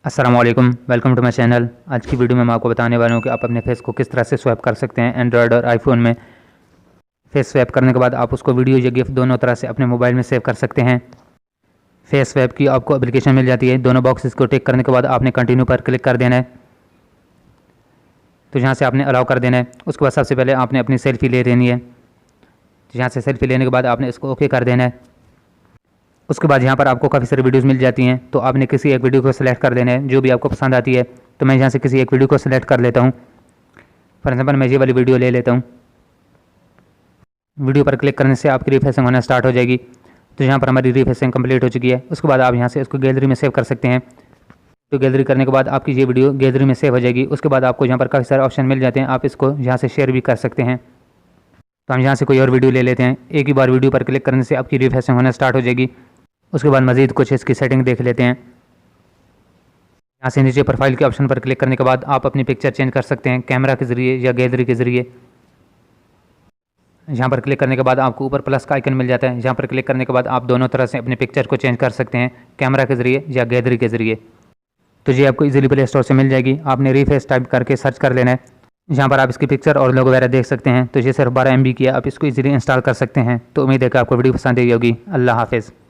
अस्सलाम वालेकुम, welcome to my channel. आज की वीडियो में मैं आपको बताने वाला हूँ कि आप अपने फेस को किस तरह से स्वैप कर सकते हैं। एंड्रॉयड और आईफोन में फेस स्वैप करने के बाद आप उसको वीडियो या गिफ्ट दोनों तरह से अपने मोबाइल में सेव कर सकते हैं। फेस स्वैप की आपको एप्लीकेशन मिल जाती है। दोनों बॉक्सेस को टिक करने के बाद आपने कंटिन्यू पर क्लिक कर देना है, तो यहाँ से आपने अलाउ कर देना है। उसके बाद सबसे पहले आपने अपनी सेल्फी ले लेनी है। यहाँ से सेल्फी लेने के बाद आपने इसको ओके कर देना है। उसके बाद यहाँ पर आपको काफ़ी सारी वीडियोस मिल जाती हैं, तो आपने किसी एक वीडियो को सिलेक्ट कर देना है जो भी आपको पसंद आती है। तो मैं यहाँ से किसी एक वीडियो को सिलेक्ट कर लेता हूँ। फॉर एग्जाम्पल मैं ये वाली वीडियो ले लेता हूँ। वीडियो पर क्लिक करने से आपकी रिफ्रेशिंग होना स्टार्ट हो जाएगी। तो यहाँ पर हमारी रिफ्रेशिंग कंप्लीट हो चुकी है। उसके बाद आप यहाँ से इसको गैलरी में सेव कर सकते हैं। तो गैलरी करने के बाद आपकी ये वीडियो गैलरी में सेव हो जाएगी। उसके बाद आपको यहाँ पर काफ़ी सारे ऑप्शन मिल जाते हैं, आप इसको यहाँ से शेयर भी कर सकते हैं। तो हम यहाँ से कोई और वीडियो ले लेते हैं। एक ही बार वीडियो पर क्लिक करने से आपकी रिफ्रेशिंग होना स्टार्ट हो जाएगी। उसके बाद मज़ीद कुछ इसकी सेटिंग देख लेते हैं। यहाँ से नीचे प्रोफाइल के ऑप्शन पर क्लिक करने के बाद आप अपनी पिक्चर चेंज कर सकते हैं कैमरा के ज़रिए या गैलरी के ज़रिए। यहाँ पर क्लिक करने के बाद आपको ऊपर प्लस का आइकन मिल जाता है। यहाँ पर क्लिक करने के बाद आप दोनों तरह से अपनी पिक्चर को चेंज कर सकते हैं, कैमरा के ज़रिए या गैलरी के ज़रिए। तो ये आपको इजीली प्ले स्टोर से मिल जाएगी। आपने रीफेस टाइप करके सर्च कर लेना है। यहाँ पर आप इसकी पिक्चर और लोगो वगैरह देख सकते हैं। तो ये सिर्फ 12 MB की है, आप इसको इजीली इंस्टॉल कर सकते हैं। तो उम्मीद है कि आपको वीडियो पसंद आई होगी। अल्लाह हाफिज़।